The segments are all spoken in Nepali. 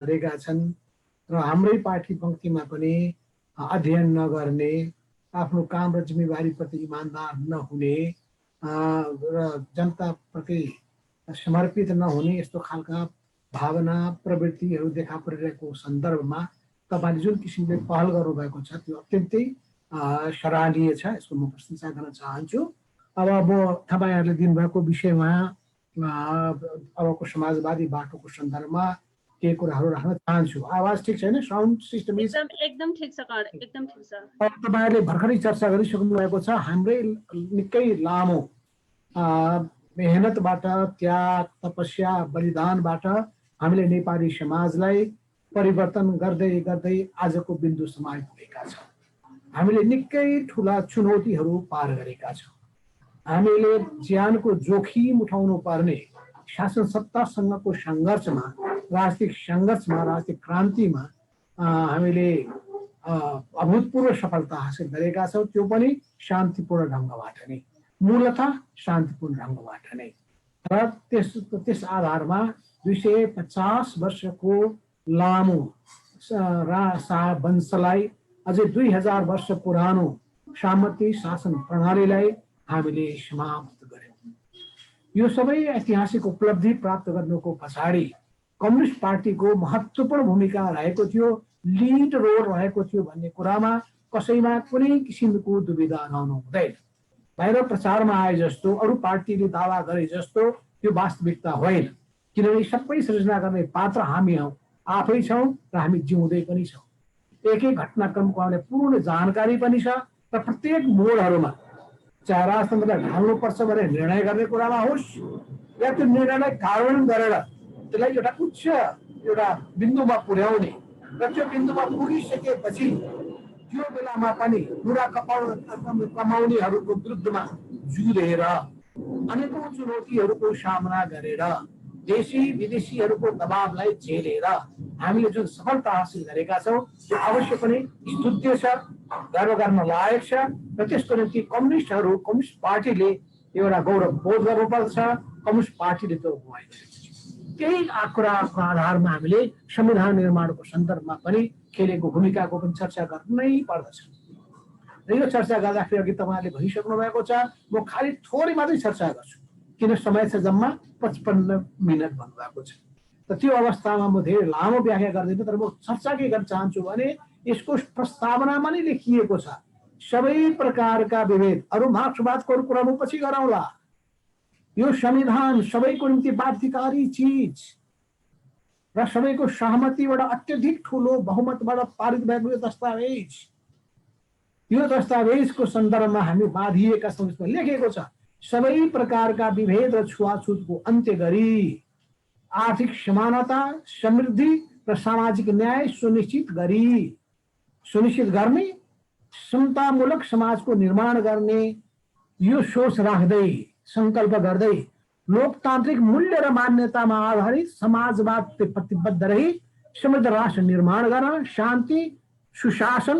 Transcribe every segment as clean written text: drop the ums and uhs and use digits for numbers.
गरेका छन् र हाम्रै पार्टी पंक्तिमा पनि अध्ययन नगर्ने, आफ्नो काम र जिम्मेवारीप्रति इमान्दार नहुने र जनताप्रति समर्पित नहुने यस्तो खालका भावना प्रवृत्तिहरू देखा परिरहेको सन्दर्भमा तपाईँले जुन किसिमले पहल गर्नुभएको छ त्यो अत्यन्तै सराहनीय छ। यसको म प्रशंसा गर्न चाहन्छु। अब म तपाईँहरूले दिनुभएको विषयमा अबको समाजवादी बाटोको सन्दर्भमा केही कुराहरू राख्न चाहन्छु। आवाज ठिक छैन? साउन्ड सिस्टम एकदम ठिक छ, एकदम ठिक छ। तपाईँहरूले भर्खरै चर्चा गरिसक्नु भएको छ। हाम्रै निकै लामो मेहनतबाट, त्याग, तपस्या, बलिदानबाट हामीले नेपाली समाजलाई परिवर्तन गर्दै गर्दै आजको बिन्दुसम्म आइपुगेका छौँ। हामीले निकै ठुला चुनौतीहरू पार गरेका छौँ। हामीले ज्यानको जोखिम उठाउनु पर्ने शासन सत्तासँगको सङ्घर्षमा, राजनीतिक सङ्घर्षमा, राजनीतिक क्रान्तिमा हामीले अभूतपूर्व सफलता हासिल गरेका छौँ। त्यो पनि शान्तिपूर्ण ढङ्गबाट नै, मूलतः शान्तिपूर्ण ढङ्गबाट नै। र त्यस आधारमा 250 वर्षको लामो वंशलाई, अझै 2000 वर्ष पुरानो सामन्ती शासन प्रणालीलाई हामीले समाप्त गर्यौँ। यो सबै ऐतिहासिक उपलब्धि प्राप्त गर्नुको पछाडि कम्युनिस्ट पार्टीको महत्त्वपूर्ण भूमिका रहेको थियो, लिड रोल रहेको थियो भन्ने कुरामा कसैमा कुनै किसिमको दुविधा रहनु हुँदैन। बाहिर प्रचारमा आए जस्तो, अरू पार्टीले दावा गरे जस्तो त्यो वास्तविकता होइन। किनभने सबै सृजना गर्ने पात्र हामी हौँ, आफै छौँ र हामी जिउँदै पनि छौँ। एक एक घटनाक्रमको हामीलाई पूर्ण जानकारी पनि छ र प्रत्येक मोडहरूमा चाहे राजतन्त्रलाई ढाल्नुपर्छ भनेर निर्णय गर्ने कुरामा होस् या त्यो निर्णयलाई कार्यान्वयन गरेर त्यसलाई एउटा उच्च एउटा बिन्दुमा पुर्याउने र त्यो बिन्दुमा पुगिसकेपछि त्यो बेलामा पनि बुढा कमाउनेहरूको विरुद्धमा जुधेर अनेकौँ चुनौतीहरूको सामना गरेर देशी विदेशीहरूको दबावलाई झेलेर हामीले जुन सफलता हासिल गरेका छौँ त्यो अवश्य पनि स्तुत्य छ, गर्व गर्न लायक छ। र त्यसको निम्ति कम्युनिस्ट पार्टीले एउटा गौरव बोध गर्नुपर्छ। कम्युनिस्ट पार्टीले त्यो गुहाई गरेको छ। त्यही कुराको आधारमा हामीले संविधान निर्माणको सन्दर्भमा पनि खेलेको भूमिकाको पनि चर्चा गर्नै पर्दछ। र यो चर्चा गर्दाखेरि अघि तपाईँहरूले भनिसक्नु भएको छ, म खालि थोरै मात्रै चर्चा गर्छु किन समय छ जम्मा 55 मिनट भन्नुभएको छ। र त्यो अवस्थामा म धेरै लामो व्याख्या गर्दिनँ, तर म चर्चा के गर्न चाहन्छु भने यसको प्रस्तावनामा नै लेखिएको छ सबै प्रकारका विभेद, अरू मार्क्सवादको कुरा म पछि गरौँला। यो संविधान सबैको निम्ति बाध्यकारी चिज र सबैको सहमतिबाट अत्यधिक ठुलो बहुमतबाट पारित भएको यो दस्तावेज, यो दस्तावेजको सन्दर्भमा हामी बाधिएका छौँ। यसमा लेखेको छ सबै प्रकारका विभेद र छुवाछुतको अन्त्य गरी आर्थिक समानता, समृद्धि र सामाजिक न्याय सुनिश्चित गर्ने, समतामूलक समाजको निर्माण गर्ने यो सोच राख्दै, सङ्कल्प गर्दै लोकतान्त्रिक मूल्य र मान्यतामा आधारित समाजवाद प्रतिबद्ध रही समृद्ध राष्ट्र निर्माण गर्न, शान्ति, सुशासन,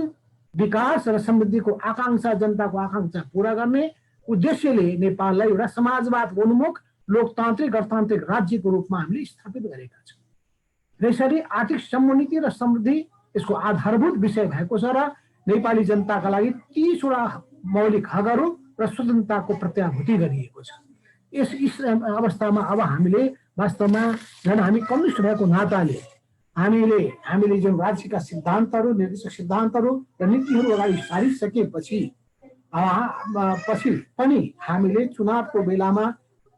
विकास र समृद्धिको आकाङ्क्षा, जनताको आकाङ्क्षा पूरा गर्ने उद्देश्यले नेपाललाई एउटा समाजवाद उन्मुख लोकतान्त्रिक गणतान्त्रिक राज्यको रूपमा हामीले स्थापित गरेका छौँ। यसरी आर्थिक समुन्नति र समृद्धि यसको आधारभूत विषय भएको छ र नेपाली जनताका लागि 30 वटा मौलिक हकहरू र स्वतन्त्रताको प्रत्याभूति गरिएको छ। यस अवस्थामा अब हामीले वास्तवमा झन् हामी कम्युनिस्ट भएको नाताले हामीले जुन राज्यका सिद्धान्तहरू, निर्देशक सिद्धान्तहरू र नीतिहरू अगाडि सारिसकेपछि पछि पनि हामीले चुनावको बेलामा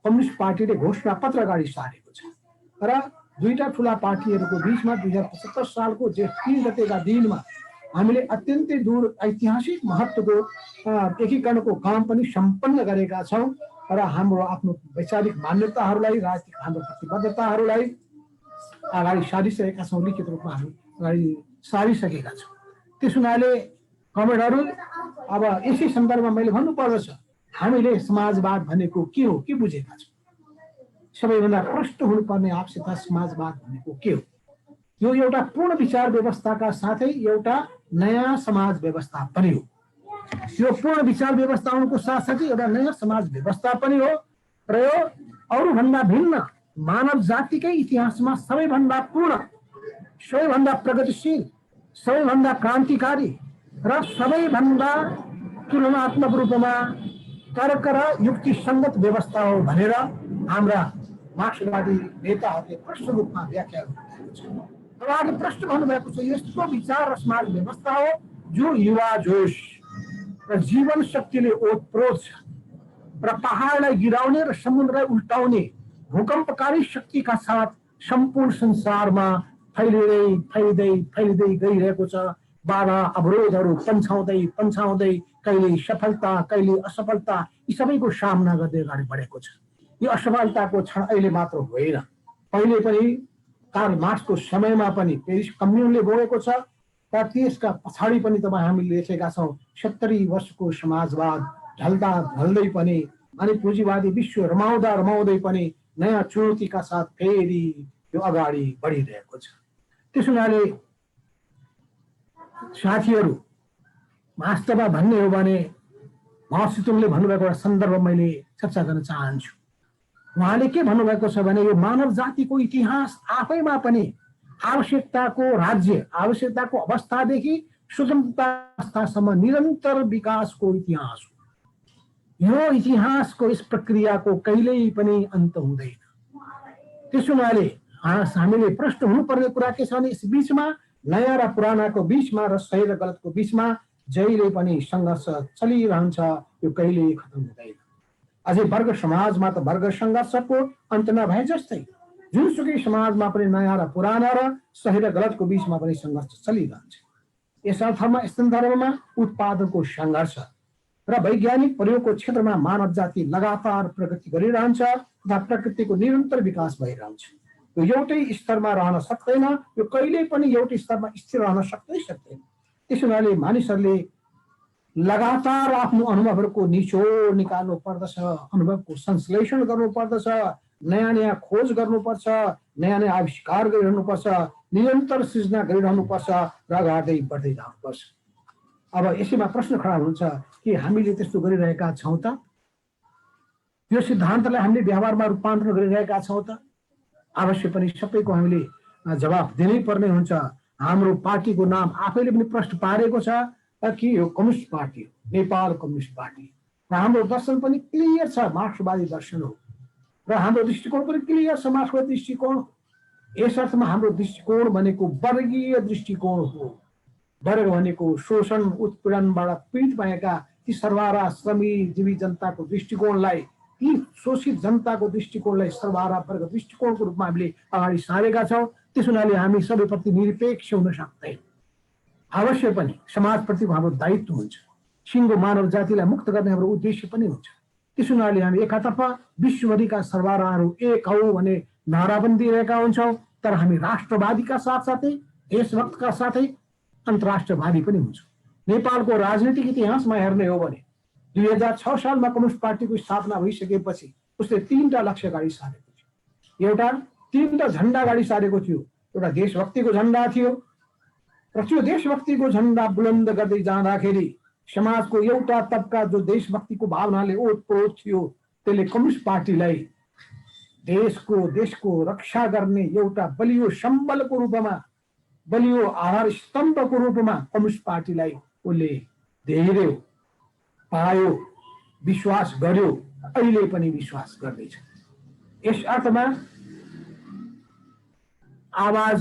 कम्युनिस्ट पार्टीले घोषणा पत्र अगाडि सारेको छ र दुईटा ठुला पार्टीहरूको बीचमा 2075 सालको जेठ 3 गतेका दिनमा हामीले अत्यन्तै दूर ऐतिहासिक महत्त्वको एकीकरणको काम पनि सम्पन्न गरेका छौँ र हाम्रो आफ्नो वैचारिक मान्यताहरूलाई, राजनीतिक हाम्रो प्रतिबद्धताहरूलाई अगाडि सारिसकेका छौँ, लिखित रूपमा हामी अगाडि सारिसकेका छौँ। त्यस हुनाले कमेन्टहरू अब यसै सन्दर्भमा मैले भन्नुपर्दछ हामीले समाजवाद भनेको के हो, के बुझेका छौँ। सबैभन्दा प्रष्ट हुनुपर्ने आवश्यकता समाजवाद भनेको के हो। यो एउटा पूर्ण विचार व्यवस्थाका साथै एउटा नयाँ समाज व्यवस्था पनि हो। यो पूर्ण विचार व्यवस्थाको साथसाथै एउटा नयाँ समाज व्यवस्था पनि हो र यो अरूभन्दा भिन्न मानव जातिकै इतिहासमा सबैभन्दा पूर्ण सबैभन्दा प्रगतिशील, सबैभन्दा क्रान्तिकारी र सबैभन्दा तुलनात्मक रूपमा तर्क र युक्तिसङ्गत व्यवस्था हो भनेर हाम्रा मार्क्सवादी नेताहरूले प्रश्न रूपमा व्याख्या गर्नुभएको छ। उहाँहरूले प्रश्न भन्नुभएको छ, यस्तो विचार र समाज व्यवस्था हो जो युवा जोश र जीवन शक्तिले ओतप्रोत छ र पहाडलाई गिराउने र समुद्रलाई उल्टाउने भूकम्पकारी शक्तिका साथ सम्पूर्ण संसारमा फैलिँदै गइरहेको छ। बाधा अवरोधहरू पन्छाउँदै कहिले सफलता कहिले असफलता यी सबैको सामना गर्दै अगाडि बढेको छ। यो असफलताको क्षण अहिले मात्र होइन, पहिले पनि कार्ल मार्क्सको समयमा पनि पेरिस कम्युनले भोगेको छ र त्यसका पछाडि पनि तपाईँ हामीले देखेका छौँ 70 वर्षको समाजवाद ढल्दै पनि अनि पुँजीवादी विश्व रमाउँदै पनि नयाँ चुनौतीका साथ फेरि यो अगाडि बढिरहेको छ। त्यस हुनाले साथीहरू, वास्तवमा भन्ने हो भने माओसेतुङले भन्नुभएको एउटा सन्दर्भ मैले चर्चा गर्न चाहन्छु। उहाँले के भन्नुभएको छ भने यो मानव जातिको इतिहास आफैमा पनि आवश्यकताको राज्य, आवश्यकताको अवस्थादेखि स्वतन्त्रता अवस्थासम्म निरन्तर विकासको इतिहास हो। यो इतिहासको यस प्रक्रियाको कहिल्यै पनि अन्त हुँदैन। त्यस हुनाले हामीले प्रश्न हुनुपर्ने कुरा के छ भने यस बीचमा नयाँ र पुरानाको बीचमा र सही र गलतको बीचमा जहिले पनि सङ्घर्ष चलिरहन्छ, यो कहिल्यै खत्म हुँदैन। अझै वर्ग समाजमा त वर्ग सङ्घर्षको अन्त नभए जस्तै जुनसुकै समाजमा पनि नयाँ र पुराना र सही र गलतको बीचमा पनि सङ्घर्ष चलिरहन्छ। यस अर्थमा यस सन्दर्भमा उत्पादनको सङ्घर्ष र वैज्ञानिक प्रयोगको क्षेत्रमा मानव जाति लगातार प्रगति गरिरहन्छ तथा प्रकृतिको निरन्तर विकास भइरहन्छ। यो एउटै स्तरमा रहन सक्दैन, यो कहिल्यै पनि एउटै स्तरमा स्थिर रहन सक्दैन। त्यस हुनाले मानिसहरूले लगातार आफ्नो अनुभवहरूको निचोड निकाल्नु पर्दछ, अनुभवको संश्लेषण गर्नुपर्दछ, नयाँ खोज गर्नुपर्छ, नयाँ आविष्कार गरिरहनुपर्छ, निरन्तर सृजना गरिरहनुपर्छ र अगाडि बढ्दै जानुपर्छ। अब यसैमा प्रश्न खडा हुन्छ कि हामीले त्यस्तो गरिरहेका छौँ त? यो सिद्धान्तलाई हामीले व्यवहारमा रूपान्तरण गरिरहेका छौँ त? अवश्य पनि सबैको हामीले जवाफ दिनै पर्ने हुन्छ। हाम्रो पार्टीको नाम आफैले पनि प्रश्न पारेको छ कि यो कम्युनिस्ट पार्टी हो, नेपाल कम्युनिस्ट पार्टी, र हाम्रो दर्शन पनि क्लियर छ, मार्क्सवादी दर्शन हो र हाम्रो दृष्टिकोण पनि क्लियर छ, मार्क्सवादी दृष्टिकोण। यस अर्थमा हाम्रो दृष्टिकोण भनेको वर्गीय दृष्टिकोण हो। वर्ग भनेको शोषण उत्पीडनबाट पीडित भएका ती सर्वहारा श्रमजीवी जनताको दृष्टिकोणलाई, ती शोषित जनताको दृष्टिकोणलाई सर्वहारा वर्ग दृष्टिकोणको रूपमा हामीले अगाडि सारेका छौँ। त्यस हुनाले हामी सबैप्रति निरपेक्ष हुन सक्दैन। अवश्य पनि समाजप्रतिको हाम्रो दायित्व हुन्छ, सिङ्गो मानव जातिलाई मुक्त गर्ने हाम्रो उद्देश्य पनि हुन्छ। त्यस हुनाले हामी एकातर्फ विश्वभरिका सर्वहाराहरू एक हौ भने नाराबन्दी दिइरहेका हुन्छौँ, तर हामी राष्ट्रवादीका साथसाथै देशभक्तका साथै अन्तर्राष्ट्रवादी पनि हुन्छौँ। नेपालको राजनीतिक इतिहासमा हेर्ने हो भने 2006 सालमा कम्युनिस्ट पार्टीको स्थापना भइसकेपछि उसले 3टा लक्ष्य अगाडि सारेको थियो। एउटा 3टा झन्डा अगाडि सारेको थियो। एउटा देशभक्तिको झन्डा थियो र त्यो देशभक्तिको झन्डा बुलन्द गर्दै जाँदाखेरि समाजको एउटा तबका जो देशभक्तिको भावनाले ओतप्रोत थियो त्यसले कम्युनिस्ट पार्टीलाई देशको रक्षा गर्ने एउटा बलियो सम्बलको रूपमा, बलियो आधार स्तम्भको रूपमा कम्युनिस्ट पार्टीलाई उसले धेरै पायो, विश्वास गर्यो, अहिले पनि विश्वास गर्दैछ। यस अर्थमा आवाज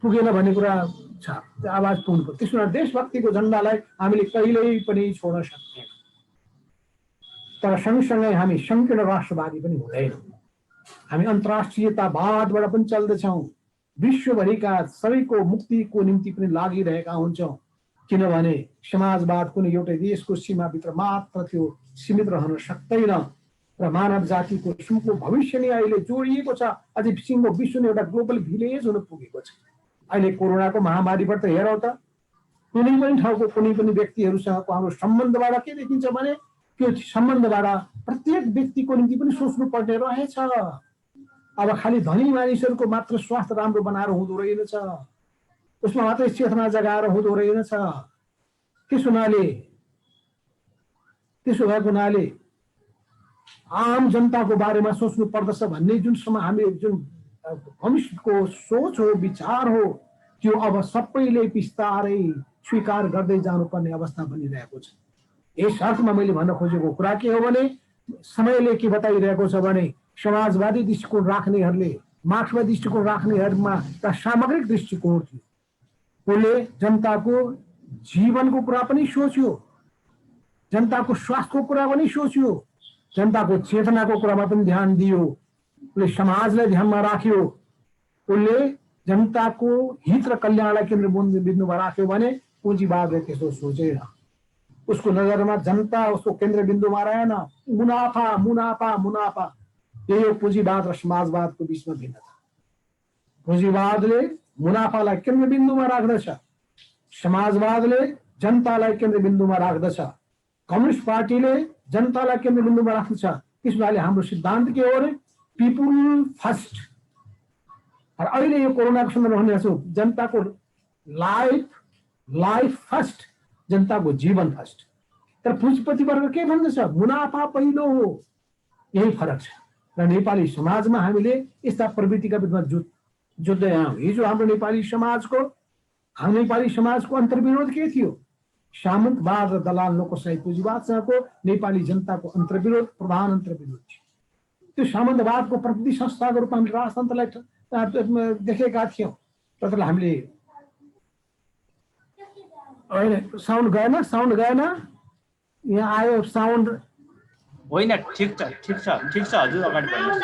पुगेन भन्ने कुरा छ, आवाज पुग्नु पर्छ। त्यसमा देशभक्तिको झन्डालाई हामीले कहिल्यै पनि छोड्न सक्दैनौँ, तर सँगसँगै हामी संकीर्ण राष्ट्रवादी पनि हुँदैनौँ। हामी अन्तर्राष्ट्रियतावादबाट पनि चल्दैछौँ, विश्वभरिका सबैको मुक्तिको निम्ति पनि लागिरहेका हुन्छौँ, किनभने समाजवाद कुनै एउटै देशको सीमाभित्र मात्र त्यो सीमित रहन सक्दैन र मानव जातिको सुखको भविष्य नै अहिले जोडिएको छ। अझै सिङ्गो विश्व नै एउटा ग्लोबल भिलेज हुन पुगेको छ। अहिले कोरोनाको महामारीबाट हेरौँ त, कुनै पनि ठाउँको कुनै पनि व्यक्तिहरूसँगको हाम्रो सम्बन्धबाट के देखिन्छ भने त्यो सम्बन्धबाट प्रत्येक व्यक्तिको निम्ति पनि सोच्नु पर्ने रहेछ। अब खालि धनी मानिसहरूको मात्र स्वास्थ्य राम्रो बनाएर हुँदो रहेनछ, उसमा मात्रै चेतना जगाएर हुँदो रहेनछ। त्यसो भएको हुनाले आम जनताको बारेमा सोच्नु पर्दछ भन्ने जुन कम्युनिस्टको सोच हो, विचार हो, त्यो अब सबैले बिस्तारै स्वीकार गर्दै जानुपर्ने अवस्था बनिरहेको छ। यस अर्थमा मैले भन्न खोजेको कुरा के हो भने समयले के बताइरहेको छ भने समाजवादी दृष्टिकोण राख्नेहरूले, मार्क्सवादी दृष्टिकोण राख्नेहरूमा एउटा सामग्रिक दृष्टिकोण थियो। उसले जनताको जीवनको कुरा पनि सोच्यो, जनताको स्वास्थ्यको कुरा पनि सोच्यो, जनताको चेतनाको कुरामा पनि ध्यान दियो, उसले समाजलाई ध्यानमा राख्यो, उसले जनताको हित र कल्याणलाई केन्द्रबिन्दुमा राख्यो भने पुँजीवादले त्यस्तो सोचेन। उसको नजरमा जनता उसको केन्द्रबिन्दुमा रहेन, मुनाफा मुनाफा मुनाफा। यही हो पुँजीवाद र समाजवादको बिचमा भिन्नता। पुँजीवादले मुनाफालाई केन्द्रबिन्दुमा राख्दछ, समाजवादले जनतालाई केन्द्रबिन्दुमा राख्दछ। कम्युनिस्ट पार्टीले जनतालाई केन्द्रबिन्दुमा राख्दछ। त्यसमाले हाम्रो सिद्धान्त के हो भने पिपुल फर्स्ट। र अहिले यो कोरोनाको सन्दर्भमा भनिरहेको छु, जनताको लाइफ फर्स्ट, जनताको जीवन फर्स्ट। तर पुँजीपति वर्ग के भन्दछ? मुनाफा पहिलो हो। यही फरक छ। र नेपाली समाजमा हामीले यस्ता प्रवृत्तिका विरुद्धमा जुझ्दै आयौँ। हिजो हाम्रो नेपाली समाजको अन्तर्विरोध के थियो? सामन्तवाद र दलाल लोकशाही पुँजीवादसँगको नेपाली जनताको अन्तर्विरोध, प्रधान अन्तर्विरोध थियो। त्यो सामन्तवादको प्रतिनिधि संस्थाको रूपमा हामीले राजतन्त्रलाई देखेका थियौँ। तर हामीले साउन्ड गएन यहाँ आयो साउन्ड होइन, ठिक छ हजुर, अगाडि बढ्नुहोस्।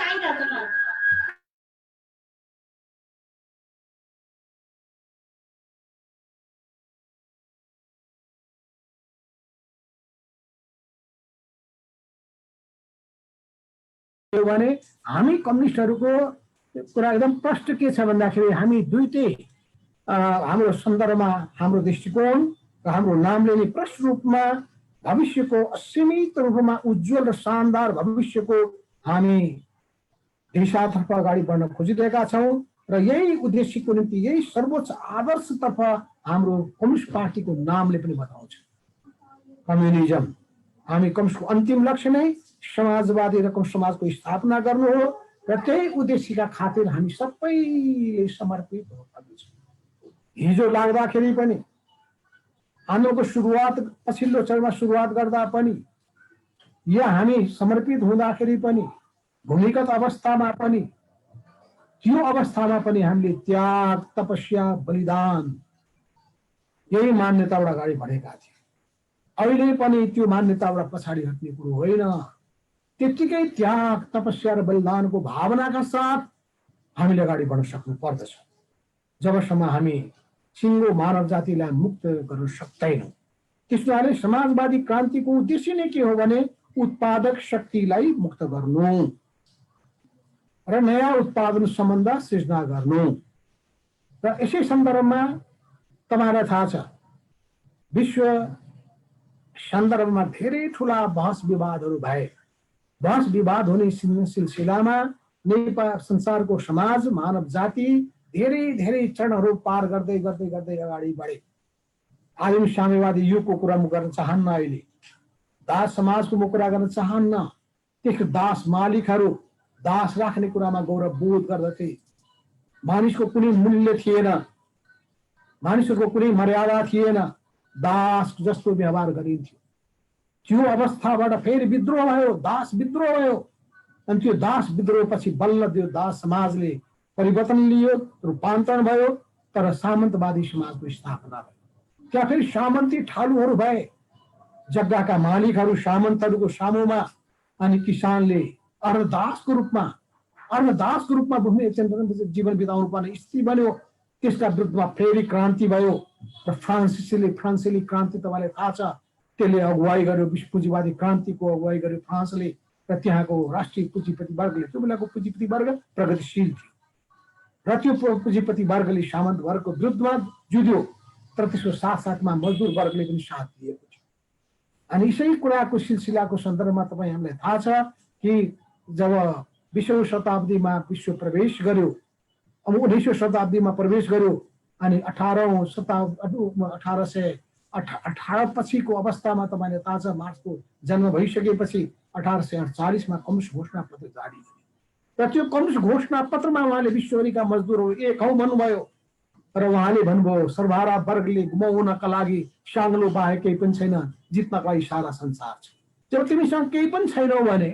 भने हामी कम्युनिस्टहरूको कुरा एकदम प्रष्ट के छ भन्दाखेरि हामी दुईटै हाम्रो सन्दर्भमा हाम्रो दृष्टिकोण र हाम्रो नामले नै प्रष्ट रूपमा भविष्यको असीमित रूपमा उज्जवल र शानदार भविष्यको हामी दिशातर्फ अगाडि बढ्न खोजिरहेका छौँ। र यही उद्देश्यको निम्ति, यही सर्वोच्च आदर्शतर्फ हाम्रो कम्युनिस्ट पार्टीको नामले पनि बताउँछ, कम्युनिजम। हामी कम्युनिस्टको अन्तिम लक्ष्य नै समाजवादी रकम समाजको स्थापना गर्नु हो र त्यही उद्देश्यका खातिर हामी सबैले समर्पित हुनुपर्नेछ। हिजो लाग्दाखेरि पनि, आन्दोलनको सुरुवात पछिल्लो चरणमा सुरुवात गर्दा पनि, या हामी समर्पित हुँदाखेरि पनि, भूमिगत अवस्थामा पनि, त्यो अवस्थामा पनि हामीले त्याग, तपस्या, बलिदान यही मान्यताबाट अगाडि बढेका थियौँ। अहिले पनि त्यो मान्यताबाट पछाडि हट्ने कुरो होइन। त्यतिकै त्याग, तपस्या र बलिदानको भावनाका साथ हामीले अगाडि बढ्न सक्नु पर्दछ। जबसम्म हामी सिङ्गो मानव जातिलाई मुक्त गर्न सक्दैनौँ। त्यसैले समाजवादी क्रान्तिको उद्देश्य नै के हो भने उत्पादक शक्तिलाई मुक्त गर्नु र नयाँ उत्पादन सम्बन्ध सृजना गर्नु। र यसै सन्दर्भमा तपाईँलाई थाहा छ, विश्व सन्दर्भमा धेरै ठुला बहस विवादहरू भए। बहस विवाद हुने सिलसिलामा नेपाल संसारको समाज, मानव जाति धेरै धेरै चरणहरू पार गर्दै गर्दै गर्दै अगाडि बढे। आदिम साम्यवादी युगको कुरा म गर्न चाहन्न, अहिले दास समाजको म कुरा गर्न चाहन्न। त्यसको दास मालिकहरू दास राख्ने कुरामा गौरव बोध गर्दथे। मानिसको कुनै मूल्य थिएन, मानिसहरूको कुनै मर्यादा थिएन, दास जस्तो व्यवहार गरिन्थ्यो। त्यो अवस्थाबाट फेरि विद्रोह भयो, दास विद्रोह भयो। अनि त्यो दास विद्रोहपछि बल्ल त्यो दास समाजले परिवर्तन लियो, रूपान्तरण भयो, तर सामन्तवादी समाजको स्थापना भयो। त्यहाँ फेरि सामन्ती ठालुहरू भए, जग्गाका मालिकहरू सामन्तहरूको सामुमा, अनि किसानले अर्धदासको रूपमा भूमि जीवन बिताउनु पर्ने स्थिति बन्यो। त्यसका विरुद्धमा फेरि क्रान्ति भयो र फ्रान्सेली क्रान्ति तपाईँलाई थाहा छ, त्यसले अगुवाई गर्यो, विश्व पुँजीवादी क्रान्तिको अगुवाई गर्यो फ्रान्सले। र त्यहाँको राष्ट्रिय पुँजीपति वर्गले, त्यो बेलाको पुँजीपति वर्ग प्रगतिशील थियो र त्यो पुँजीपति वर्गले सामन्त वर्गको विरुद्धमा जुध्यो, तर त्यसको साथसाथमा मजदुर वर्गले पनि साथ दिएको थियो। अनि यसै कुराको सिलसिलाको सन्दर्भमा तपाईँ हामीलाई थाहा छ कि जब 20औं शताब्दीमा विश्व प्रवेश गर्यो, 19औं शताब्दीमा प्रवेश गर्यो, अनि 1818 पछिको अवस्थामा तपाईँले थाहा छ, मार्क्सको जन्म भइसकेपछि 1848मा कम्युनिस्ट घोषणा पत्र जारी भयो। र त्यो कम्युनिस्ट घोषणा पत्रमा उहाँले विश्वभरिका मजदुरहरू एक हौ भन्नुभयो र उहाँले भन्नुभयो सर्वहारा वर्गले गुमाउनका लागि साङ्लो बाहेक केही पनि छैन, जित्नका लागि सारा संसार छ। जब तिमीसँग केही पनि छैनौ भने,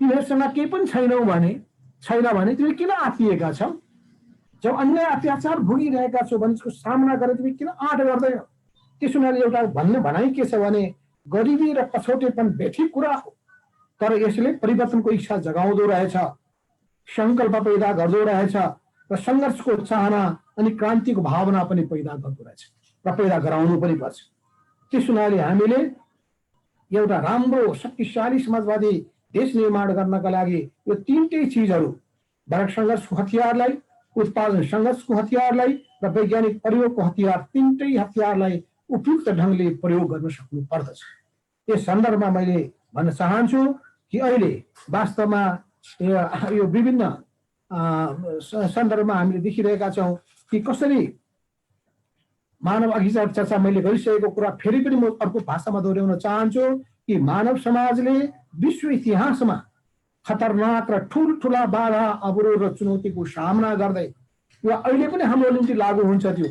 तिमीहरूसँग केही पनि छैन भने तिमी किन आत्तिएका छौ? जब अन्याय अत्याचार भोगिरहेका छौ भने त्यसको सामना गरेर तिमी किन आँट गर्दैनौ? त्यसो हुनाले एउटा भन्ने भनाइ के छ भने गरिबी र पछौटेपन बेठिक कुरा हो, तर यसले परिवर्तनको इच्छा जगाउँदो रहेछ, संकल्प पैदा गर्दो रहेछ र सङ्घर्षको चाहना अनि क्रान्तिको भावना पनि पैदा गर्दो रहेछ र पैदा गराउनु पनि पर्छ। त्यस हुनाले हामीले एउटा राम्रो शक्तिशाली समाजवादी देश निर्माण गर्नका लागि यो तीनटै चिजहरू, वर्ग सङ्घर्षको हतियारलाई, उत्पादन सङ्घर्षको हतियारलाई र वैज्ञानिक प्रयोगको हतियार, तीनटै हतियारलाई उपयुक्त ढङ्गले प्रयोग गर्न सक्नु पर्दछ। यस सन्दर्भमा मैले भन्न चाहन्छु कि अहिले वास्तवमा यो विभिन्न सन्दर्भमा हामीले देखिरहेका छौँ कि कसरी मानव अघि चर्चा मैले गरिसकेको कुरा फेरि पनि म अर्को भाषामा दोहोऱ्याउन चाहन्छु कि मानव समाजले विश्व इतिहासमा खतरनाक र ठुल्ठुला बाधा अवरोध र चुनौतीको सामना गर्दै यो अहिले पनि हाम्रो निम्ति लागू हुन्छ त्यो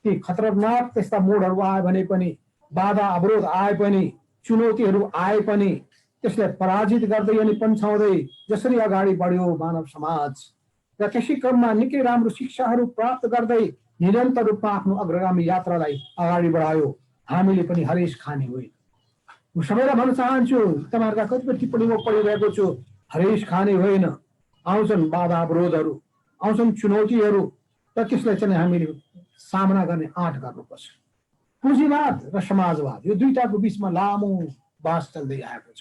कि खतरनाक त्यस्ता मोडहरू आए भने पनि, बाधा अवरोध आए पनि, चुनौतीहरू आए पनि त्यसलाई पराजित गर्दै अनि पन्छाउँदै जसरी अगाडि बढ्यो मानव समाज र त्यसै क्रममा निकै राम्रो शिक्षाहरू प्राप्त गर्दै निरन्तर रूपमा आफ्नो अग्रगामी यात्रालाई अगाडि बढायो, हामीले पनि हरेस खाने होइन। म सबैलाई भन्न चाहन्छु, तपाईँहरूका कतिपय टिप्पणीमा पढिरहेको छु, हरेस खाने होइन, आउँछन् बाधा अवरोधहरू, आउँछन् चुनौतीहरू र त्यसलाई चाहिँ हामीले सामना गर्ने आँट गर्नुपर्छ। पुँजीवाद र समाजवाद यो दुईटाको बिचमा लामो बास चल्दै आएको छ।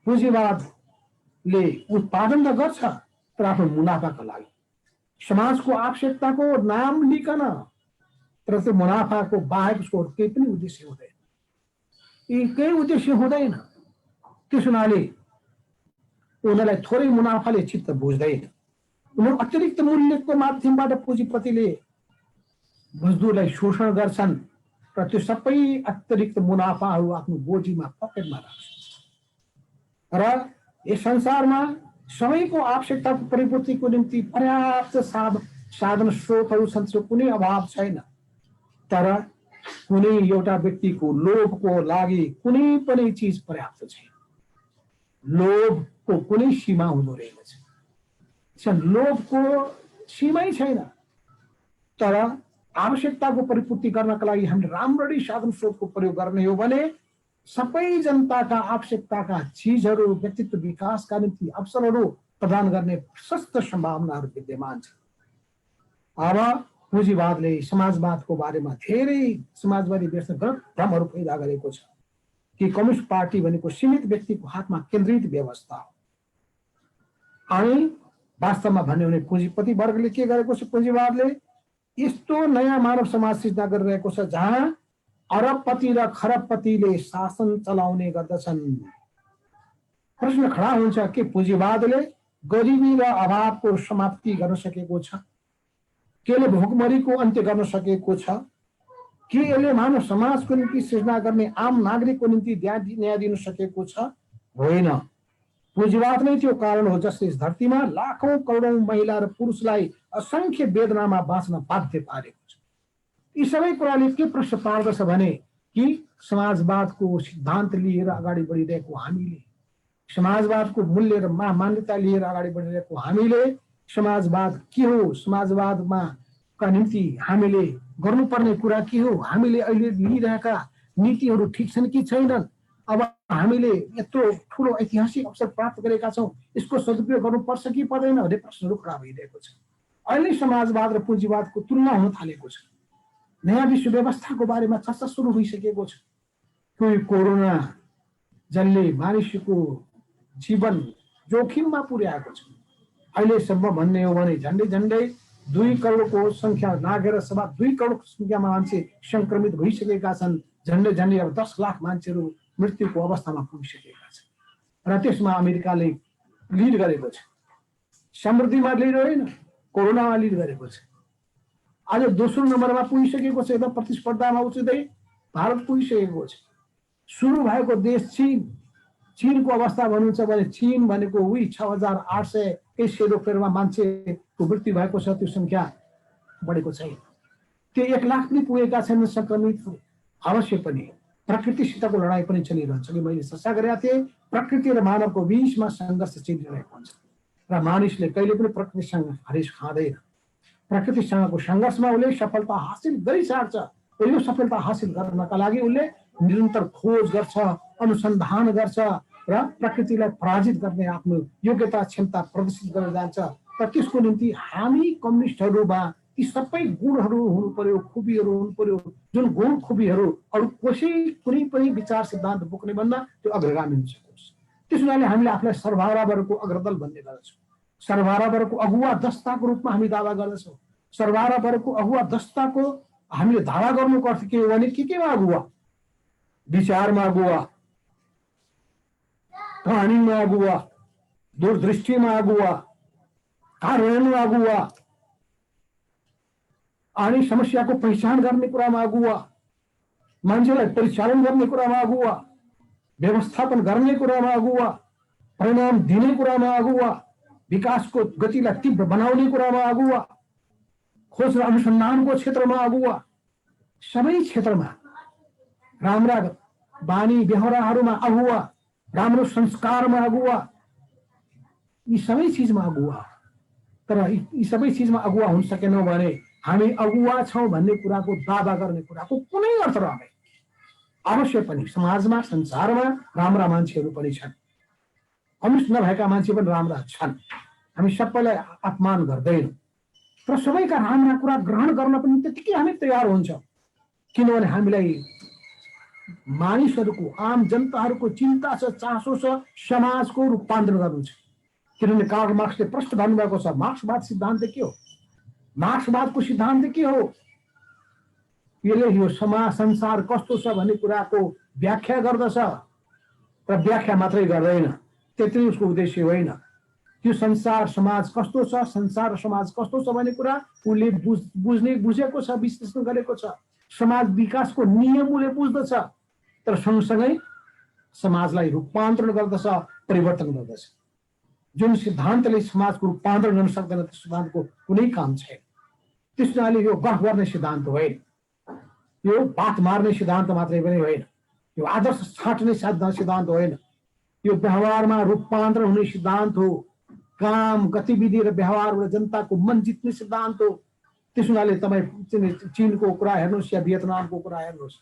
पुँजीवादले उत्पादन त गर्छ तर आफ्नो मुनाफाका लागि, समाजको आवश्यकताको नाम लिकन, तर त्यो मुनाफाको बाहेक उसको केही पनि उद्देश्य हुँदैन, यी केही उद्देश्य हुँदैन। त्यस हुनाले उनीहरूलाई थोरै मुनाफाले चित्त बुझ्दैन। उनीहरू अतिरिक्त मूल्यको माध्यमबाट पुँजीपतिले मजदुरलाई शोषण गर्छन् र त्यो सबै अतिरिक्त मुनाफाहरू आफ्नो गोजीमा पकेटमा राख्छन् र यस संसारमा सबैको आवश्यकताको परिपूर्तिको निम्ति पर्याप्त साधन स्रोतहरू छन्, कुनै अभाव छैन, तर कुनै एउटा व्यक्तिको लोभको लागि कुनै पनि चिज पर्याप्त छैन। लोभको कुनै सीमा हुँदो रहेछ, लोभको सीमै छैन। तर आवश्यकताको परिपूर्ति गर्नका लागि हामीले राम्ररी साधन स्रोतको प्रयोग गर्ने हो भने सबै जनताका आवश्यकताका चिजहरू, व्यक्तित्व विकासका निम्ति अवसरहरू प्रदान गर्ने प्रशस्त सम्भावनाहरू विद्यमान छन्। अब पुँजीवादले समाजवादको बारेमा धेरै समाजवादी देशमा गलत भ्रमहरू पैदा गरेको छ कि कम्युनिस्ट पार्टी भनेको सीमित व्यक्तिको हातमा केन्द्रित व्यवस्था हो, अनि वास्तवमा भन्यो भने पुँजीपति वर्गले के गरेको छ, पुँजीवादले यस्तो नयाँ मानव समाज सिर्जना गरिरहेको छ जहाँ अरबपति र खरबपतिले शासन चलाउने गर्दछन्। प्रश्न खडा हुन्छ कि पुँजीवादले गरिबी र अभावको समाप्ति गर्न सकेको छ? केले भोकमरीको अन्त्य गर्न सकेको छ? के यसले मानव समाजको निम्ति सृजना गर्ने आम नागरिकको निम्ति न्याय दिन सकेको छ? होइन। पुँजीवाद नै त्यो कारण हो जसले यस धरतीमा लाखौं करोडौं महिला र पुरुषलाई असंख्य वेदनामा बाँच्न बाध्य पारेको छ। यी सबै कुराले के प्रश्न पार्दछ भने कि समाजवादको सिद्धान्त लिएर अगाडि बढिरहेको हामीले, समाजवादको मूल्य र मान्यता लिएर अगाडि बढिरहेको हामीले समाजवाद के हो, समाजवादमा का निम्ति हामीले गर्नुपर्ने कुरा के हो, हामीले अहिले लिइरहेका नीतिहरू ठिक छन् कि छैनन्, अब हामीले यत्रो ठुलो ऐतिहासिक अवसर प्राप्त गरेका छौँ, यसको सदुपयोग गर्नुपर्छ कि पर्दैन भन्ने प्रश्नहरू खडा भइरहेको छ। अहिले समाजवाद र पुँजीवादको तुलना हुन थालेको छ। नयाँ विश्व व्यवस्थाको बारेमा चर्चा सुरु भइसकेको छ। कोही कोरोना जसले मानिसको जीवन जोखिममा पुर्याएको छ। अहिलेसम्म भन्ने हो भने झन्डै 2 करोडको संख्या नागेर सभा 2 करोडको संख्यामा मान्छे संक्रमित भइसकेका छन्। झन्डै अब 10 लाख मान्छेहरू मृत्युको अवस्थामा पुगिसकेका छन् र त्यसमा अमेरिकाले लिड गरेको छ। समृद्धिमा लिड होइन, कोरोनामा लिड गरेको छ। आज दोस्रो नम्बरमा पुगिसकेको छ। एकदम प्रतिस्पर्धामा उच्चदै भारत पुगिसकेको छ। सुरु भएको देश चीन, चीनको अवस्था भन्नुहुन्छ भने चीन भनेको 6800 यस सेरोफेरमा मान्छेको मृत्यु भएको छ, त्यो संख्या बढेको छैन। त्यो 1 लाख पनि पुगेका छैनन् संक्रमित। अवश्य पनि प्रकृतिसितको लडाईँ पनि चलिरहन्छ कि मैले चर्चा गरेका थिएँ, प्रकृति र मानवको बीचमा सङ्घर्ष चलिरहेको हुन्छ र मानिसले कहिले पनि प्रकृतिसँग हरेस खाँदैन। प्रकृतिसँगको सङ्घर्षमा उसले सफलता हासिल गरिसार्छ र यो सफलता हासिल गर्नका लागि उसले निरन्तर खोज गर्छ, अनुसन्धान गर्छ र प्रकृतिलाई पराजित गर्ने आफ्नो योग्यता क्षमता प्रदर्शित गरेर जान्छ। र त्यसको निम्ति हामी कम्युनिस्टहरूमा यी सबै गुणहरू हुनु पर्यो, खुबीहरू हुनु पर्यो, जुन गुण खुबीहरू अरू कुनै पनि विचार सिद्धान्त बोक्ने भन्दा त्यो अग्रगामी हुन सकोस्। त्यस हुनाले हामीले आफूलाई सर्वहारावरको अग्रदल भन्ने गर्दछौँ, सर्वहारावरको अगुवा दस्ताको रूपमा हामी दावा गर्दछौँ। सर्वहारावरको अगुवा दस्ताको हामीले दावा गर्नुको अर्थ के हो भने केमा अगुवा? विचारमा अगुवा, कहानीमा अगुवा, दूरदृष्टिमा अगुवा, कार्यान्वयनमा अगुवा, अनि समस्याको पहिचान गर्ने कुरामा अगुवा, मान्छेलाई परिचालन गर्ने कुरामा अगुवा, व्यवस्थापन गर्ने कुरामा अगुवा, परिणाम दिने कुरामा अगुवा, विकासको गतिलाई तीव्र बनाउने कुरामा अगुवा, खोज र अनुसन्धानको क्षेत्रमा अगुवा, सबै क्षेत्रमा राम्रा बानी व्यवहारहरूमा अगुवा, राम्रो संस्कारमा अगुवा, यी सबै चिजमा अगुवा। तर यी सबै चिजमा अगुवा हुन सकेनौँ भने हामी अगुवा छौँ भन्ने कुराको दावा गर्ने कुराको कुनै अर्थ रहँदैन। अवश्य पनि समाजमा संसारमा राम्रा मान्छेहरू पनि छन्, कम्युनिस्ट नभएका मान्छे पनि राम्रा छन्। हामी सबैलाई अपमान गर्दैनौँ, तर सबैका राम्रा कुरा ग्रहण गर्न पनि त्यतिकै हामी तयार हुन्छौँ, किनभने हामीलाई मानिसहरूको आम जनताहरूको चिन्ता छ, चासो छ समाजको रूपान्तरण गर्नु छ। किनभने कार्ल मार्क्सले प्रश्न गर्नुभएको छ, मार्क्सवाद सिद्धान्त के हो? मार्क्सवादको सिद्धान्त के हो? यसले यो समाज संसार कस्तो छ भन्ने कुराको व्याख्या गर्दछ र व्याख्या मात्रै गर्दैन, त्यति उसको उद्देश्य होइन। यो संसार समाज कस्तो छ, संसार र समाज कस्तो छ भन्ने कुरा उसले बुझेको छ, विश्लेषण गरेको छ। समाज विकासको नियम उसले बुझ्दछ, तर सँगसँगै समाजलाई रूपान्तरण गर्दछ, परिवर्तन गर्दछ। जुन सिद्धान्तले समाजको रूपान्तरण गर्न सक्दैन त्यो सिद्धान्तको कुनै काम छैन। त्यसैले यो गफ गर्ने सिद्धान्त होइन, यो बात मार्ने सिद्धान्त मात्रै पनि होइन, यो आदर्श छाट्ने सिद्धान्त होइन, यो व्यवहारमा रूपान्तरण हुने सिद्धान्त हो। काम गतिविधि र व्यवहार जनताको मन जित्ने सिद्धान्त हो। त्यस हुनाले तपाईँ चीनको कुरा हेर्नुहोस् या भियतनामको कुरा हेर्नुहोस्,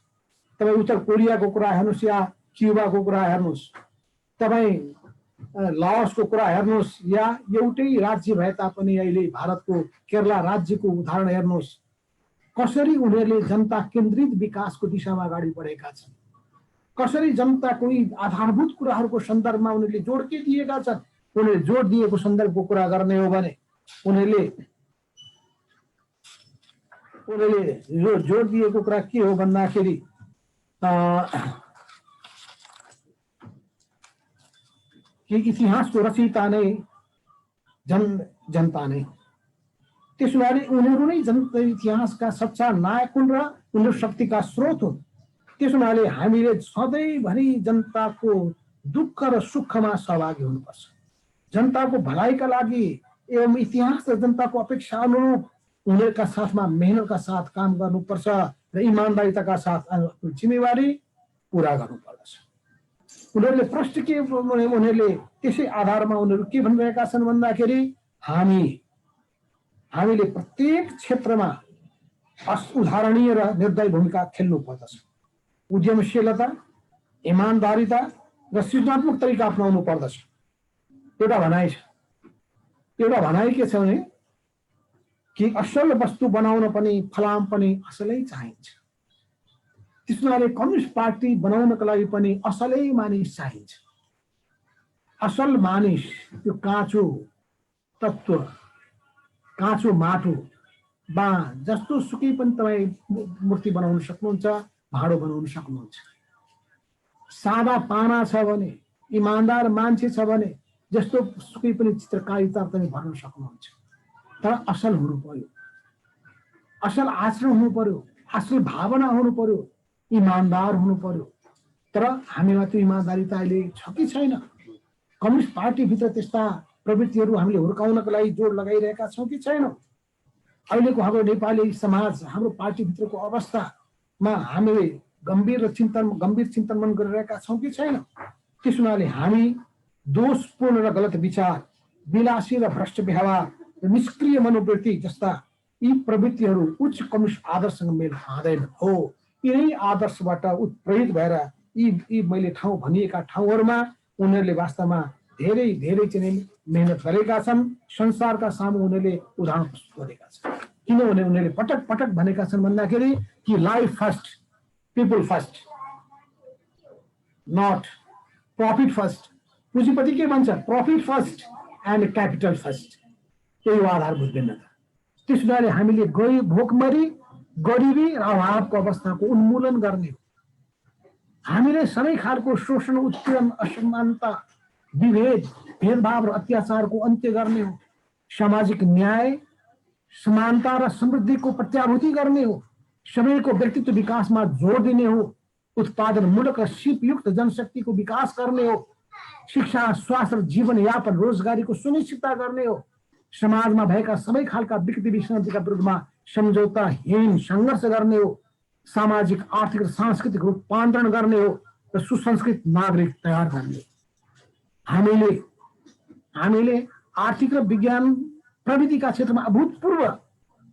तपाईँ उत्तर कोरियाको कुरा हेर्नुहोस् या क्युबाको कुरा हेर्नुहोस्, तपाईँ लाओसको कुरा हेर्नुहोस् या एउटै राज्य भए तापनि अहिले भारतको केरला राज्यको उदाहरण हेर्नुहोस्, कसरी उनीहरूले जनता केन्द्रित विकासको दिशामा अगाडि बढेका छन्, कसरी जनताको आधारभूत कुराहरूको सन्दर्भमा उनीहरूले जोड के दिएका छन्। उनीहरूले जोड दिएको सन्दर्भको कुरा गर्ने हो भने उनीहरूले जोड दिएको कुरा के हो भन्दाखेरि कि इतिहासको रचयिता नै जनता नै। त्यस हुनाले उनीहरू नै इतिहासका सच्चा नायक हुन् र उनीहरू शक्तिका स्रोत हुन्। त्यस हुनाले हामीले सधैँभरि जनताको दुःख र सुखमा सहभागी हुनुपर्छ, जनताको भलाइका लागि एवं इतिहास र जनताको अपेक्षा अनुरूप उनीहरूका साथमा मेहनतका साथ काम गर्नुपर्छ र इमान्दारिताका साथ आफ्नो जिम्मेवारी पुरा गर्नुपर्दछ। उनीहरूले प्रश्न के उनीहरूले त्यसै आधारमा उनीहरू के भनिरहेका छन् भन्दाखेरि हामीले प्रत्येक क्षेत्रमा उदाहरणीय र निर्दयी भूमिका खेल्नु पर्दछ। उद्यमशीलता, इमान्दारिता र सृजनात्मक तरिका अपनाउनु पर्दछ। एउटा भनाइ छ, एउटा भनाइ के छ भने कि असल वस्तु बनाउन पनि फलाम पनि असलै चाहिन्छ। त्यसैले कम्युनिस्ट पार्टी बनाउनका लागि पनि असलै मानिस चाहिन्छ। असल मानिस त्यो काँचो तत्त्व, काँचो माटो बा जस्तो सुकै पनि तपाईँ मूर्ति बनाउन सक्नुहुन्छ, भाँडो बनाउन सक्नुहुन्छ। सादा पाना छ भने, इमान्दार मान्छे छ भने जस्तो सुकै पनि चित्रकारिता तपाईँ भर्न सक्नुहुन्छ। तर असल हुनु पर्यो, असल आचरण हुनु पर्यो, असल भावना हुनु पर्यो, इमान्दार हुनु पर्यो। तर हामीमा त्यो इमान्दारिता अहिले छ कि छैन? कम्युनिस्ट पार्टीभित्र त्यस्ता प्रवृत्तिहरू हामीले हुर्काउनको लागि जोड लगाइरहेका छौँ कि छैनौँ? अहिलेको हाम्रो नेपाली समाज, हाम्रो पार्टीभित्रको अवस्थामा हामीले गम्भीर चिन्तन गरिरहेका छौँ कि छैनौँ? त्यस हुनाले हामी दोषपूर्ण र गलत विचार, विलासी र भ्रष्ट व्यवहार र निष्क्रिय मनोवृत्ति जस्ता यी प्रवृत्तिहरू उच्च कम्युनिस्ट आदर्शसँग मेल खाँदैनन्। हो, यिनै आदर्शबाट उत्प्रेरित भएर यी मैले ठाउँ भनिएका ठाउँहरूमा उनीहरूले वास्तवमा धेरै धेरै चाहिँ मेहनत गरेका छन्। संसारका सामु उनीहरूले उदाहरण प्रस्तुत गरेका छन्। किनभने उनीहरूले पटक पटक भनेका छन् भन्दाखेरि कि life first, people first, not profit first. पुँजीपति के भन्छ? Profit first and capital first. यही हो आधारभूत भिन्नता। त्यस हुनाले हामीले भोकमरी, गरिबी र अभावको अवस्थाको उन्मूलन गर्ने हो। हामीले सबै खालको शोषण, उत्पीडन, असमानता, विभेद, भेदभाव र अत्याचारको अन्त्य गर्ने हो। सामाजिक न्याय, समानता र समृद्धिको प्रत्याभूति गर्ने हो। सबैको व्यक्तित्व विकासमा जोड दिने हो। उत्पादनमूलक र सिपयुक्त जनशक्तिको विकास गर्ने हो। शिक्षा, स्वास्थ्य र जीवनयापन, रोजगारीको सुनिश्चितता गर्ने हो। समाजमा भएका सबै खालका विकृति विसङ्गतिका विरुद्धमा सम्झौताहीन सङ्घर्ष गर्ने हो। सामाजिक, आर्थिक र सांस्कृतिक रूपान्तरण गर्ने हो र सुसंस्कृत नागरिक तयार गर्ने। हामीले आर्थिक र विज्ञान प्रविधिका क्षेत्रमा अभूतपूर्व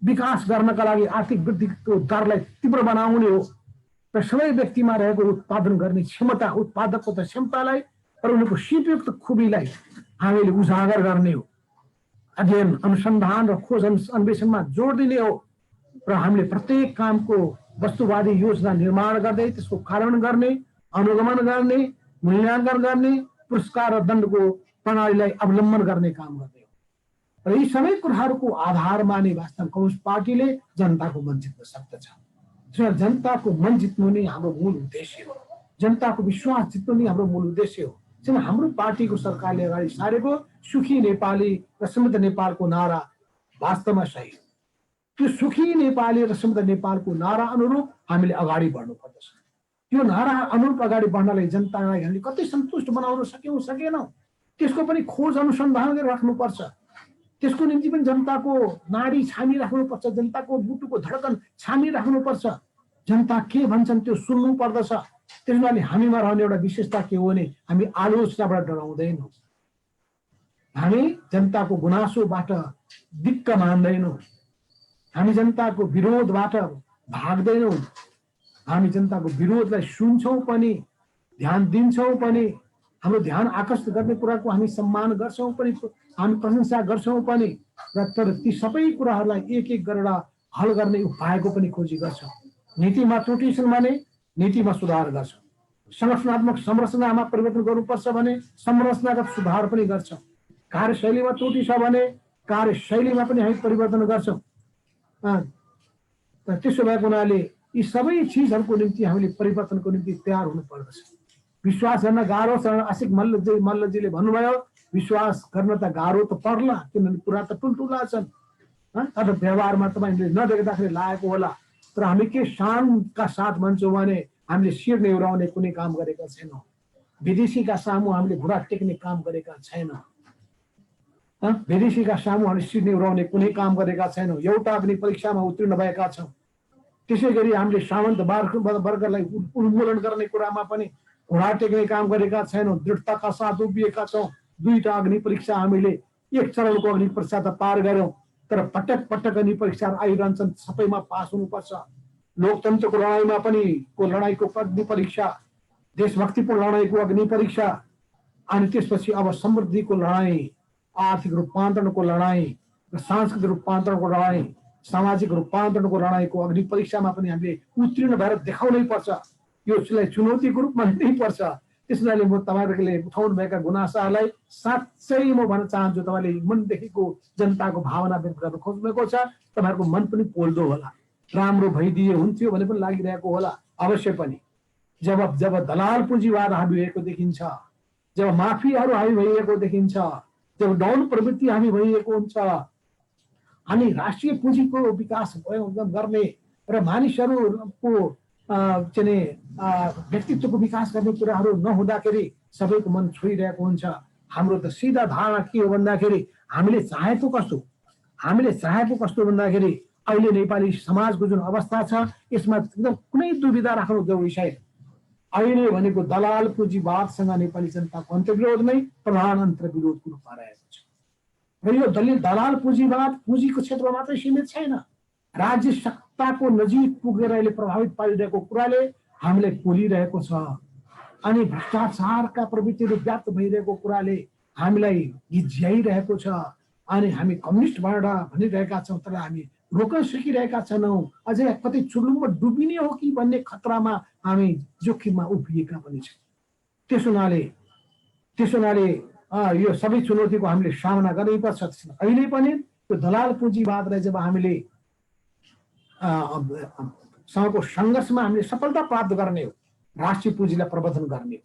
विकास गर्नका लागि आर्थिक वृद्धिको दरलाई तीव्र बनाउने हो र सबै व्यक्तिमा रहेको उत्पादन गर्ने क्षमता, उत्पादकता क्षमतालाई र उनीहरूको सिपयुक्त खुबीलाई हामीले उजागर गर्ने हो। अध्ययन, अनुसन्धान र खोज अन्वेषणमा जोड दिने हो र हामीले प्रत्येक कामको वस्तुवादी योजना निर्माण गर्दै त्यसको कार्यान्वयन गर्ने, अनुगमन गर्ने, मूल्याङ्कन गर्ने, पुरस्कार र दण्डको प्रणालीलाई अवलम्बन गर्ने काम गर्ने हो। र यी सबै कुराहरूको आधारमा नै वास्तव कम्युनिस्ट पार्टीले जनताको मन जित्न सक्दछ। जनताको मन जित्नु नै हाम्रो मूल उद्देश्य हो। जनताको विश्वास जित्नु नै हाम्रो मूल उद्देश्य हो। हाम्रो पार्टीको सरकारले अगाडि सारेको सुखी नेपाली र समृद्ध नेपालको नारा वास्तवमा सही हो। त्यो सुखी नेपाली र समृद्ध नेपालको नारा अनुरूप हामीले अगाडि बढ्नु पर्दछ। त्यो नारा अनुरूप अगाडि बढ्नलाई जनतालाई हामीले कति सन्तुष्ट बनाउन सक्यौँ सकेनौँ, त्यसको पनि खोज अनुसन्धान गरेर राख्नुपर्छ। त्यसको निम्ति पनि जनताको नाडी छामिराख्नुपर्छ, जनताको बुटुको धडकन छामिराख्नुपर्छ। जनता के भन्छन् त्यो सुन्नु पर्दछ। त्यसैले हामीमा रहने एउटा विशेषता के हो भने हामी आलोचनाबाट डराउँदैनौँ। हामी जनताको गुनासोबाट दिक्क मान्दैनौँ। हामी जनताको विरोधबाट भाग्दैनौँ। हामी जनताको विरोधलाई सुन्छौँ पनि, ध्यान दिन्छौँ पनि, हाम्रो ध्यान आकर्षित गर्ने कुराको हामी सम्मान गर्छौँ पनि, हामी प्रशंसा गर्छौँ पनि, र तर ती सबै कुराहरूलाई एक एक गरेर हल गर्ने उपायको पनि खोजी गर्छौँ। नीतिमा त्रुटि छन् भने नीतिमा सुधार गर्छौँ। संरचनात्मक संरचनामा परिवर्तन गर्नुपर्छ भने संरचनागत सुधार पनि गर्छौँ। कार्यशैलीमा त्रुटि छ भने कार्यशैलीमा पनि हामी परिवर्तन गर्छौँ। त्यसो भएको हुनाले यी सबै चिजहरूको निम्ति हामीले परिवर्तनको निम्ति तयार हुनु पर्दछ। विश्वास गर्न गाह्रो छ। आशिक मल्लजीले भन्नुभयो विश्वास गर्न त गाह्रो त पर्ला, किनभने कुरा त ठुल्ठुला छन्। अथवा व्यवहारमा तपाईँले नदेख्दाखेरि लागेको होला, तर हामी के शानका साथ भन्छौँ भने हामीले शिर नेउराउने कुनै काम गरेका छैनौँ। विदेशीका सामु हामीले घुँडा टेक्ने काम गरेका छैनौँ। विदेशीका सामु हामीले शिर नेउराउने कुनै काम गरेका छैनौँ। एउटा अग्नि परीक्षामा उत्तीर्ण भएका छौँ। त्यसै गरी हामीले सामन्त वर्गलाई उन्मूलन गर्ने कुरामा पनि घुँडा टेक्ने काम गरेका छैनौँ। दृढताका साथ उभिएका छौँ। दुईटा अग्नि परीक्षा हामीले एक चरणको अग्नि परीक्षा त पार गऱ्यौँ, तर पटक पटक अग्नि परीक्षाहरू आइरहन्छन्। सबैमा पास हुनुपर्छ। लोकतन्त्रको लडाइँमा पनि लडाइँको अग्नि परीक्षा, देशभक्तिको लडाइँको अग्नि परीक्षा, अनि त्यसपछि अब समृद्धिको लडाइँ, आर्थिक रूपान्तरणको लडाइँ र सांस्कृतिक रूपान्तरणको लडाइँ, सामाजिक रूपान्तरणको लडाइँको अग्नि परीक्षामा पनि हामीले उत्तीर्ण भएर देखाउनै पर्छ। यसलाई चुनौतीको रूपमा लिनै पर्छ। त्यसैले म तपाईँहरूले उठाउनु भएका गुनासाहरूलाई साँच्चै म भन्न चाहन्छु, तपाईँले मनदेखिको जनताको भावना व्यक्त गर्न खोज्नुभएको छ। तपाईँहरूको मन पनि पोल्दो होला, राम्रो भइदिए हुन्थ्यो भने पनि लागिरहेको होला। अवश्य पनि जब दलाल पुँजीवाद हाबी भएको देखिन्छ, जब माफियाहरू हाबी भइएको देखिन्छ, जब डौन प्रवृत्ति हामी भइएको हुन्छ, हामी राष्ट्रिय पुँजीको विकास गर्ने र मानिसहरूको चाहिँ व्यक्तित्वको विकास गर्ने कुराहरू नहुँदाखेरि सबैको मन छोइरहेको हुन्छ। हाम्रो त सिधा धारणा के हो भन्दाखेरि हामीले चाहेको कस्तो भन्दाखेरि अहिले नेपाली समाजको जुन अवस्था छ यसमा एकदम कुनै दुविधा राख्नु जरुरी छैन। अहिले भनेको दलाल पुँजीवादसँग नेपाली जनताको अन्तर्विरोध नै प्रधान अन्तर्विरोधको रूपमा रहेको छ। र यो दलाल पुँजीवाद पुँजीको क्षेत्रमा मात्रै सीमित छैन, राज्य सत्ताको नजिक पुगेर अहिले प्रभावित पारिरहेको कुराले हामीलाई पोलिरहेको छ। अनि भ्रष्टाचारका प्रवृत्तिहरू व्याप्त भइरहेको कुराले हामीलाई गिज्याइरहेको छ। अनि हामी कम्युनिस्ट भनिरहेका छौँ तर हामी रोक्न सकिरहेका छैनौँ। अझै कतै चुल्लुममा डुबिने हो कि भन्ने खतरामा हामी जोखिममा उभिएका पनि छौँ। त्यसो हुनाले यो सबै चुनौतीको हामीले सामना गर्नै पर्छ। अहिले पनि त्यो दलाल पुँजीवादलाई जब हामीले सँगको सङ्घर्षमा हामीले सफलता प्राप्त गर्ने हो, राष्ट्रिय पुँजीलाई प्रबन्धन गर्ने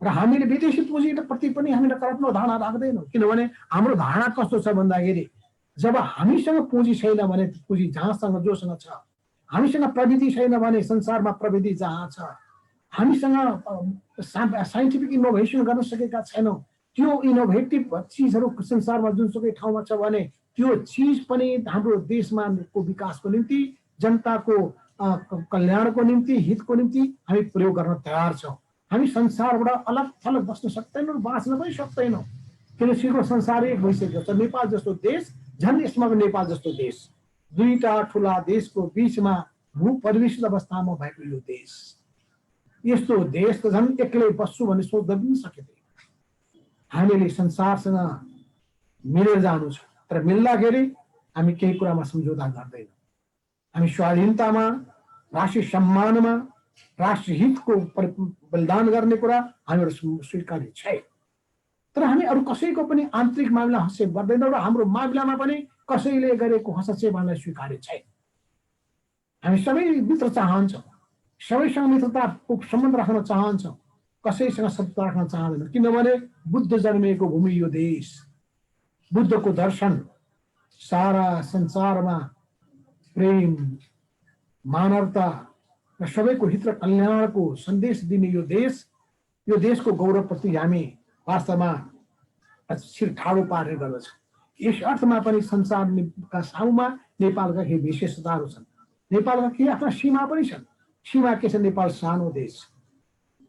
र हामीले विदेशी पुँजीप्रति पनि हामी नकारात्मक धारणा राख्दैनौँ। किनभने हाम्रो धारणा कस्तो छ भन्दाखेरि जब हामीसँग पुँजी छैन भने पुँजी जहाँसँग जोसँग छ, हामीसँग प्रविधि छैन भने संसारमा प्रविधि जहाँ छ, हामीसँग साइन्टिफिक इनोभेसन गर्न सकेका छैनौँ, त्यो इनोभेटिभ चिजहरू संसारमा जुनसुकै ठाउँमा छ भने त्यो चिज पनि हाम्रो देशमा को विकासको निम्ति, जनताको कल्याणको निम्ति, हितको निम्ति हामी प्रयोग गर्न तयार छौँ। हामी संसारबाट अलग थलग बस्न सक्दैनौँ, बाँच्न पनि सक्दैनौँ। किनकि संसार एक भइसकेको छ। नेपाल जस्तो देश, झन् यसमा नेपाल जस्तो देश, दुईटा ठुला देशको बीचमा भूपरिवेशित अवस्थामा भएको यो देश, यस्तो देश त झन् एक्लै बस्छु भन्ने सोच्न पनि सकिँदैन। हामीले संसारसँग मिलेर जानु छ, तर मिल्दाखेरि हामी केही कुरामा सम्झौता गर्दैनौँ। हामी स्वाधीनतामा, राष्ट्रिय सम्मानमा, राष्ट्रिय हितको बलिदान गर्ने कुरा हामीहरू स्वीकार्य छैन। तर हामी अरू कसैको पनि आन्तरिक मामिला हस्तक्षेप गर्दैनौँ र हाम्रो मामिलामा पनि कसैले गरेको हस्तक्षेपलाई स्वीकार्य छैन। हामी सबै मित्र चाहन्छौँ, सबैसँग मित्रताको सम्बन्ध राख्न चाहन्छौँ, कसैसँग शत्रुता राख्न चाहँदैनौँ। किनभने बुद्ध जन्मिएको भूमि यो देश, बुद्धको दर्शन सारा संसारमा प्रेम, मानवता र सबैको हित र कल्याणको सन्देश दिने यो देशको गौरवप्रति हामी वास्तवमा शिर ठाडो पार्ने गर्दछ। यस अर्थमा पनि संसारका सामुमा नेपालका केही विशेषताहरू छन्। नेपालका केही आफ्ना सीमा पनि छन्। सीमा के छ? नेपाल सानो देश,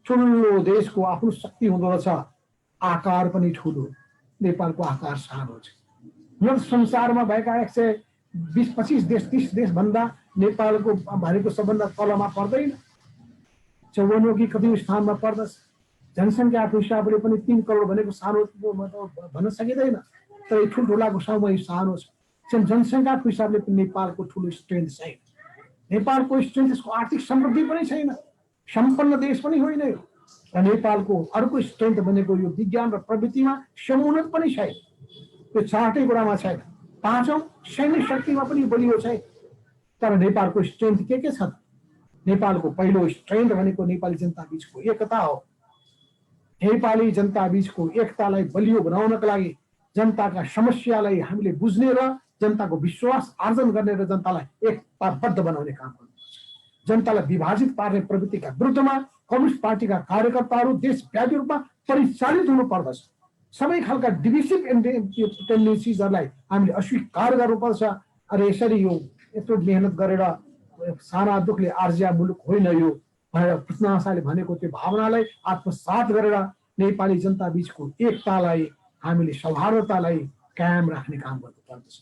ठुलो देशको आफ्नो शक्ति हुँदो रहेछ, आकार पनि ठुलो, नेपालको आकार सानो छ। यो संसारमा भएका 120-25 देश, 30 देश भन्दा नेपालको भनेको सबभन्दा तलमा पर्दैन, 54 कि कति स्थानमा पर्दछ। जनसङ्ख्याको हिसाबले पनि 3 करोड भनेको सानो भन्न सकिँदैन, तर ठुल्ठुलाको साउमा यो सानो छ। जनसङ्ख्याको हिसाबले पनि नेपालको ठुलो स्ट्रेन्थ छैन। नेपालको स्ट्रेन्थ, यसको आर्थिक समृद्धि पनि छैन, सम्पन्न देश पनि होइन यो। र नेपालको अर्को स्ट्रेन्थ भनेको यो विज्ञान र प्रविधिमा समुन्नत पनि छैन, यो चारटै कुरामा छैन। पाँचौँ, सैन्य शक्तिमा पनि बलियो छैन। तर नेपालको स्ट्रेन्थ के छ त? नेपालको पहिलो स्ट्रेन्थ भनेको नेपाली जनता बीचको एकता हो। नेपाली जनता बीचको एकतालाई बलियो बनाउनका लागि, जनताका समस्यालाई हामीले बुझ्ने र जनताको विश्वास आर्जन गर्ने र जनतालाई एकताबद्ध बनाउने काम गर्नुपर्छ। जनतालाई विभाजित पार्ने प्रवृत्तिका विरुद्धमा कम्युनिस्ट पार्टीका कार्यकर्ताहरू देशव्यापी रूपमा परिचालित हुनुपर्दछ। सबै खालका डिभिसिभ टेन्डेन्सिजहरूलाई हामीले अस्वीकार गर्नुपर्छ। अरे यसरी यो यत्रो मेहनत गरेर साना दुखले आर्जिया मुलुक होइन यो भनेर कृष्णले भनेको त्यो भावनालाई आत्मसात गरेर नेपाली जनता बीचको एकतालाई, हामीले सौहार्दतालाई कायम राख्ने काम गर्नुपर्दछ।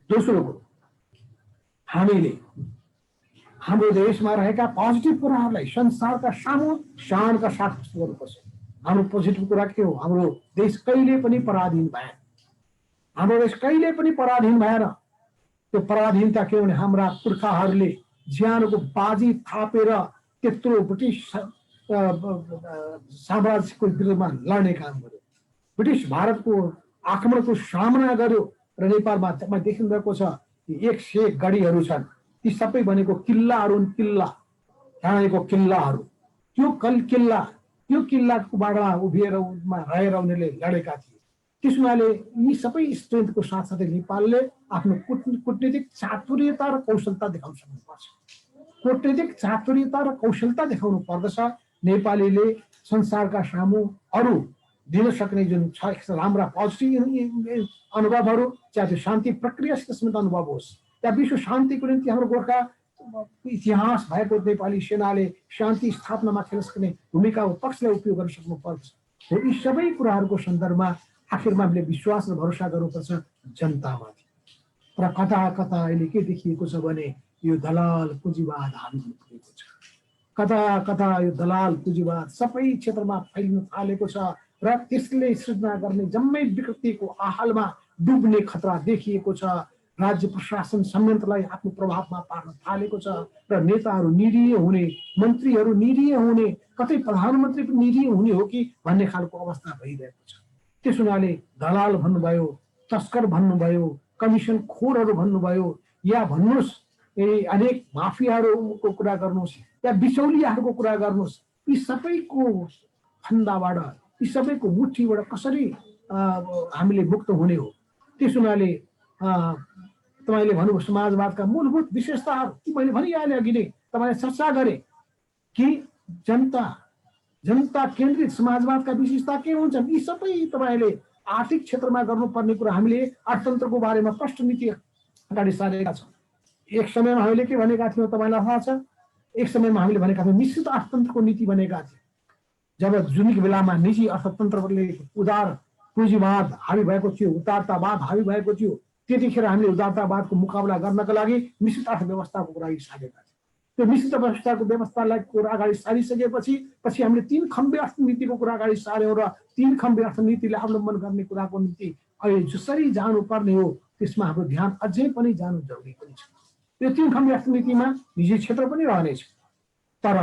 दोस्रो कुरो, हामीले हाम्रो देशमा रहेका पोजिटिभ कुराहरूलाई संसारका सामु शानका साथ गर्नुपर्छ। हाम्रो पोजिटिभ कुरा के हो? हाम्रो देश कहिले पनि पराधीन भएन। हाम्रो देश कहिले पनि पराधीन भएन। त्यो पराधीनता के भने हाम्रा पुर्खाहरूले ज्यानको बाजी थापेर त्यत्रो ब्रिटिस साम्राज्यको विरुद्धमा लड्ने काम गर्यो, ब्रिटिस भारतको आक्रमणको सामना गर्यो। र नेपालमा तपाईँ देखिरहेको छ 101 गढीहरू छन्, ती सबै भनेको किल्लाहरू, किल्ला ठानेको किल्लाहरू। त्यो किल्लाकोबाट उभिएर रहेर उनीहरूले लडेका थिए। त्यसमाले यी सबै स्ट्रेन्थको साथसाथै नेपालले आफ्नो कूटनीतिक चातुर्यता र कौशलता देखाउन सक्नुपर्छ। कूटनीतिक चातुर्यता र कौशलता देखाउनु पर्दछ। नेपालीले संसारका सामु अरू दिन सक्ने जुन छ राम्रा पोजिटिभ अनुभवहरू, चाहे त्यो शान्ति प्रक्रियासित समेत अनुभव होस्, या विश्व शान्तिको निम्ति हाम्रो गोर्खा इतिहास भएको नेपाली सेनाले शान्ति स्थापनामा खेल्न सक्ने भूमिकाको पक्षलाई उपयोग गर्न सक्नुपर्छ। हो यी सबै कुराहरूको सन्दर्भमा आखिरमा हामीले विश्वास र भरोसा गर्नुपर्छ जनतामाथि। र कता कता अहिले के देखिएको छ भने यो दलाल पुँजीवाद हावी पुगेको छ। कता कता यो दलाल पुँजीवाद सबै क्षेत्रमा फैलिन थालेको छ र त्यसले सृजना गर्ने जम्मै विकृतिको आहालमा डुब्ने खतरा देखिएको छ। राज्य प्रशासन संयन्त्रलाई आफ्नो प्रभावमा पार्न थालेको छ र नेताहरू निरीह हुने, मन्त्रीहरू निरीह हुने, कतै प्रधानमन्त्री पनि निरीह हुने हो कि भन्ने खालको अवस्था भइरहेको छ। त्यस हुनाले दलाल भन्नुभयो, तस्कर भन्नुभयो, कमिसन खोरहरू भन्नुभयो, या भन्नुहोस् अनेक माफियाहरूको कुरा गर्नुहोस् या बिचौलियाहरूको कुरा गर्नुहोस्, यी सबैको फन्दाबाट, यी सबैको मुठीबाट कसरी हामीले मुक्त हुने हो। त्यस हुनाले तपाईँले भन्नुभयो समाजवादका मूलभूत विशेषताहरू, कि मैले भनिहालेँ अघि नै, तपाईँले चर्चा गरे कि जनता केन्द्रित समाजवादका विशेषता के हुन्छन्। यी सबै तपाईँले आर्थिक क्षेत्रमा गर्नुपर्ने कुरा हामीले अर्थतन्त्रको बारेमा प्रष्ट नीति अगाडि सारेका छौँ। एक समयमा हामीले के भनेका थियौँ तपाईँलाई थाहा छ, एक समयमा हामीले भनेका थियौँ मिश्रित अर्थतन्त्रको नीति भनेका थियौँ। जब जुन बेलामा निजी अर्थतन्त्रले उदार पुँजीवाद हावी भएको थियो, उदारतावाद हावी भएको थियो, त्यतिखेर हामीले उदारतावादको मुकाबला गर्नका लागि मिश्रित अर्थव्यवस्थाको कुरा सारेका थियौँ। त्यो मिश्रित अर्थव्यवस्थाको व्यवस्थालाई कुरा अगाडि सारिसकेपछि हामीले 3 खम्बे अर्थनीतिको कुरा अगाडि सार्यौँ र 3 खम्बे अर्थनीतिले अवलम्बन गर्ने कुराको निम्ति अहिले जसरी जानुपर्ने हो त्यसमा हाम्रो ध्यान अझै पनि जानु जरुरी पनि छ। त्यो 3 खम्बे अर्थनीतिमा निजी क्षेत्र पनि रहनेछ, तर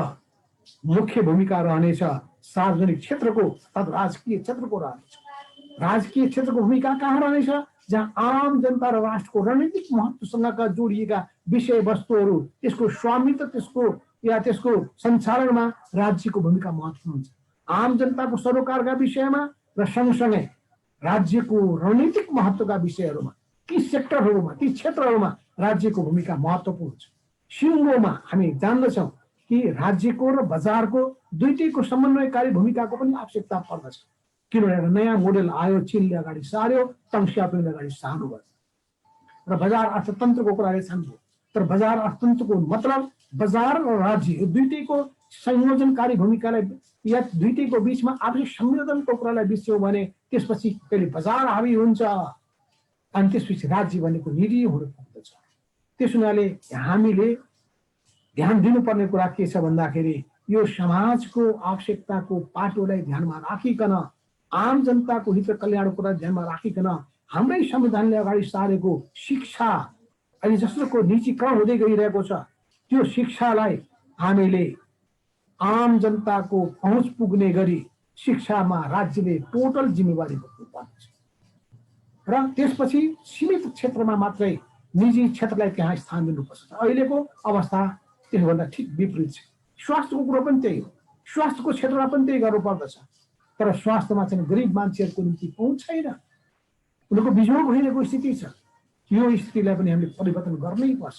मुख्य भूमिका रहनेछ सार्वजनिक क्षेत्रको अथवा राजकीय क्षेत्रको रहनेछ। राजकीय क्षेत्रको भूमिका कहाँ रहनेछ? जहाँ आम जनता र राष्ट्रको रणनीतिक महत्त्वसँगका जोडिएका विषयवस्तुहरू, त्यसको स्वामित्व, त्यसको सञ्चालनमा राज्यको भूमिका महत्त्वपूर्ण हुन्छ। आम जनताको सरोकारका विषयमा र सँगसँगै राज्यको रणनीतिक महत्त्वका विषयहरूमा, ती सेक्टरहरूमा, ती क्षेत्रहरूमा राज्यको भूमिका महत्त्वपूर्ण हुन्छ। सिङ्गोमा हामी जान्दछौँ कि राज्यको र बजारको दुईटैको समन्वयकारी भूमिकाको पनि आवश्यकता पर्दछ। किनभने एउटा नयाँ मोडेल आयो, चीनले अगाडि सार्यो, तङ सियाओपिङले अगाडि सार्नुभयो र बजार अर्थतन्त्रको कुराले छान्यो। तर बजार अर्थतन्त्रको मतलब बजार र राज्य यो दुईटैको संयोजनकारी भूमिकालाई या दुईटैको बीचमा आवश्यक संयोजनको कुरालाई बिर्स्यौँ भने त्यसपछि कहिले बजार हावी हुन्छ अनि त्यसपछि राज्य भनेको निरीह हुन पुग्दछ। त्यस हुनाले हामीले ध्यान दिनुपर्ने कुरा के छ भन्दाखेरि यो समाजको आवश्यकताको पाटोलाई ध्यानमा राखिकन, आम जनताको हित र कल्याणको कुरा ध्यानमा राखिकन हाम्रै संविधानले अगाडि सारेको शिक्षा अहिले जसको निजीकरण हुँदै गइरहेको छ, त्यो शिक्षालाई हामीले आम जनताको पहुँच पुग्ने गरी शिक्षामा राज्यले टोटल जिम्मेवारी बोक्नुपर्छ र त्यसपछि सीमित क्षेत्रमा मात्रै निजी क्षेत्रलाई त्यहाँ स्थान दिनुपर्छ। अहिलेको अवस्था त्यसभन्दा ठिक विपरीत छ। स्वास्थ्यको कुरो पनि त्यही हो, स्वास्थ्यको क्षेत्रमा पनि त्यही गर्नुपर्दछ। तर स्वास्थ्यमा चाहिँ गरिब मान्छेहरूको निम्ति पहुँच छैन, उनीहरूको बिजोग भइरहेको स्थिति छ। यो स्थितिलाई पनि हामीले परिवर्तन गर्नै पर्छ।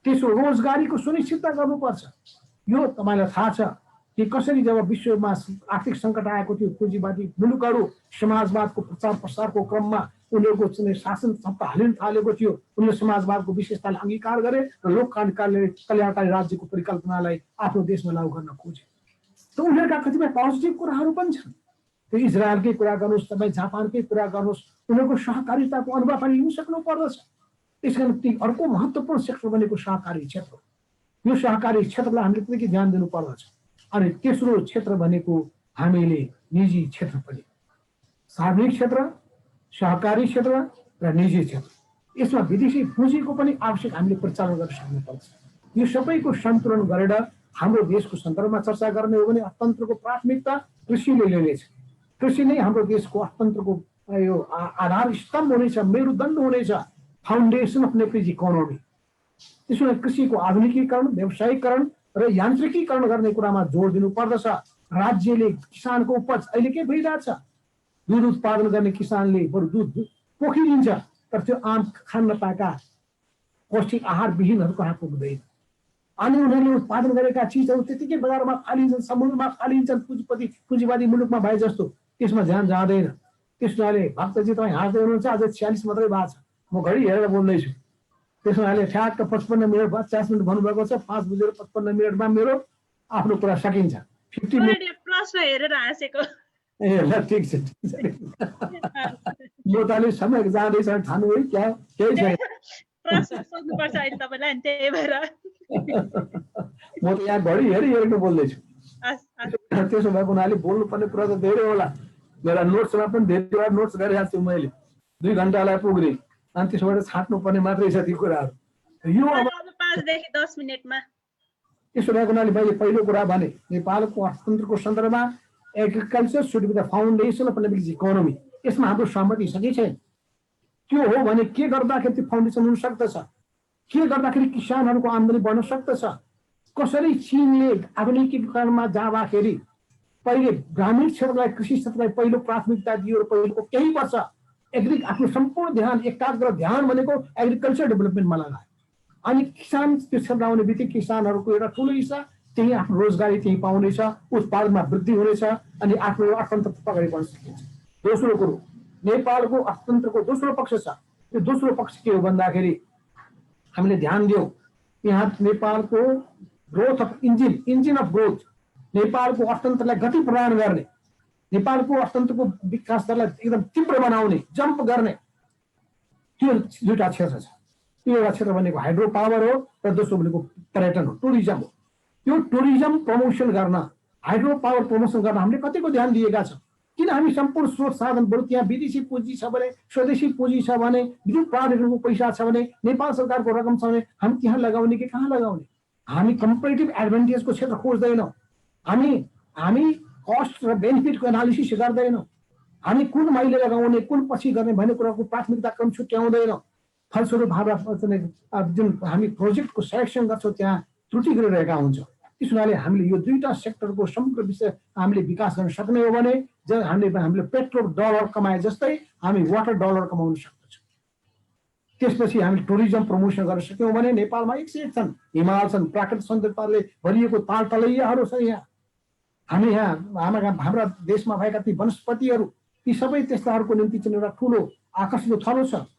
त्यसो रोजगारीको सुनिश्चितता गर्नुपर्छ। यो तपाईँलाई थाहा छ कि कसरी जब विश्वमा आर्थिक सङ्कट आएको थियो, पुँजीवादी मुलुकहरू समाजवादको प्रचार प्रसारको क्रममा उनीहरूको शासन सत्ता हालिन थालेको थियो, उनीहरूले समाजवादको विशेषतालाई अङ्गीकार गरे र लोक कल्याणकारी राज्यको परिकल्पनालाई आफ्नो देशमा लागू गर्न खोजे। त उनीहरूका कतिपय पोजिटिभ कुराहरू पनि छन्। त्यो इजरायलकै कुरा गर्नुहोस्, तपाईँ जापानकै कुरा गर्नुहोस्, उनीहरूको सहकारिताको अनुभव पनि लिन सक्नु पर्दछ। त्यसकारण ती अर्को महत्त्वपूर्ण सेक्टर भनेको सहकारी क्षेत्र। यो सहकारी क्षेत्रलाई हामीले त्यति ध्यान दिनु पर्दछ। अनि तेस्रो क्षेत्र भनेको हामीले निजी क्षेत्र पनि, सार्वजनिक क्षेत्र, सहकारी क्षेत्र र निजी क्षेत्र, यसमा विदेशी पुँजीको पनि आवश्यक हामीले परिचालन गर्न सक्नुपर्छ। यो सबैको सन्तुलन गरेर हाम्रो देशको सन्दर्भमा चर्चा गर्ने हो भने अर्थतन्त्रको प्राथमिकता कृषिले लिनेछ। कृषि नै हाम्रो देशको अर्थतन्त्रको यो आधार स्तम्भ हुनेछ, मेरुदण्ड हुनेछ, फाउन्डेसन अफ नेप्लिज इकोनोमी। त्यसो कृषिको आधुनिकीकरण, व्यावसायिकरण र यान्त्रिकीकरण गर्ने कुरामा जोड दिनु पर्दछ। राज्यले किसानको उपज अहिले के भइरहेछ, दुध उत्पादन गर्ने किसानले बरु दुध पोखिदिन्छ, तर त्यो आम खान नपाएका पौष्टिक आहार विहीनहरू कहाँ पुग्दैन। अनि उनीहरूले उत्पादन गरेका चिजहरू त्यतिकै बजारमा फालिन्छन्, समुद्रमा फालिन्छन्, पुँजीवादी मुलुकमा भए जस्तो। त्यसमा ध्यान जाँदैन। त्यसले भक्तजी तपाईँ हाँस्दै हुनुहुन्छ, अझै 46 मात्रै भएको छ, म घडी हेरेर बोल्दैछु। त्यसमा अहिले ठ्याक्क 55 मिनट 50 मिनट भन्नुभएको छ, 5 बजेर 55 मिनटमा मेरो आफ्नो कुरा सकिन्छ। 50 मिनट प्लसमा हेरेर हाँसेको। ए ल ठिक छ ठिक छ। म त अलि समय जाँदैछ ठानु है क्या केही छैन। प्रश्न सोध्नुपर्छ अहिले तपाईँलाई नि त्यही भएर। म त यहाँ घडी हेरेर बोल्दैछु। त्यसो भएको हुनाले बोल्नुपर्ने कुरा त धेरै होला। मेरा नोट्समा पनि धेरै नोट्स गरिरहेको छु मैले, 2 घन्टालाई पुग्ने, अनि त्यसबाट छाट्नुपर्ने मात्रै छ ती कुराहरू। यो अब 5 देखि 10 मिनेटमा। त्यसो भएको हुनाले मैले पहिलो कुरा भने नेपालको अर्थतन्त्रको सन्दर्भमा agriculture should be the foundation of Nepali economy. यसमा हाम्रो सहमति छ कि छैन? त्यो हो भने के गर्दाखेरि त्यो फाउन्डेसन हुन सक्दछ? के गर्दाखेरि किसानहरूको आम्दानी बढ्न सक्दछ? कसरी चीनले आधुनिकीकरणमा जाँदाखेरि पहिले ग्रामीण क्षेत्रलाई, कृषि क्षेत्रलाई पहिलो प्राथमिकता दियो र पहिलो केही वर्ष आफ्नो सम्पूर्ण ध्यान, एकाग्र ध्यान भनेको एग्रिकल्चर डेभलपमेन्टमा लगायो। अनि किसान त्यो क्षेत्र आउने बित्तिकै किसानहरूको एउटा ठुलो हिस्सा त्यही आफ्नो रोजगारी त्यही पाउनेछ, उत्पादनमा वृद्धि हुनेछ, अनि आफ्नो अर्थतन्त्र अगाडि बढ्न सकिन्छ। दोस्रो कुरो, नेपालको अर्थतन्त्रको दोस्रो पक्ष छ। त्यो दोस्रो पक्ष के हो भन्दाखेरि हामीले ध्यान दियौँ, यहाँ नेपालको growth of engine of growth, नेपालको अर्थतन्त्रलाई गति प्रदान गर्ने, नेपालको अर्थतन्त्रको विकास दरलाई एकदम तीव्र बनाउने, जम्प गर्ने, त्यो दुईटा क्षेत्र छ। त्यो एउटा क्षेत्र भनेको हाइड्रो पावर हो र दोस्रो भनेको पर्यटन हो, टुरिज्म हो। त्यो टुरिज्म प्रमोसन गर्न, हाइड्रो पावर प्रमोसन गर्न हामीले कतिको ध्यान दिएका छौँ? किन हामी सम्पूर्ण स्रोत साधन, बरु त्यहाँ विदेशी पुँजी छ भने, स्वदेशी पुँजी छ भने, विद्युत प्राधिकरणको पैसा छ भने, नेपाल सरकारको रकम छ भने हामी त्यहाँ लगाउने कि कहाँ लगाउने? हामी कम्पेरिटिभ एडभान्टेजको क्षेत्र खोज्दैनौँ। हामी कस्ट र बेनिफिटको एनालिसिस गर्दैनौँ। हामी कुन माइले लगाउने, कुन पछि गर्ने भन्ने कुराको प्राथमिकता क्रम छुट्याउँदैनौँ। फलस्वरूप जुन हामी प्रोजेक्टको सेलेक्सन गर्छौँ त्यहाँ त्रुटि गरिरहेका हुन्छौँ। त्यस हुनाले हामीले यो दुईटा सेक्टरको समग्र विषय हामीले विकास गर्न सक्ने हो भने हामीले पेट्रोल डलर कमाए जस्तै हामी वाटर डलर कमाउन सक्दछौँ। त्यसपछि हामी टुरिज्म प्रमोसन गर्न सक्यौँ भने नेपालमा 101 छन्, हिमाल छन्, प्राकृतिक सौन्दर्यताले भरिएको ताल तलैयाहरू छ। यहाँ हामी हाम्रा देशमा भएका ती वनस्पतिहरू, ती सबै त्यस्ताहरूको निम्ति चाहिँ एउटा ठुलो आकर्षणको थलो छ।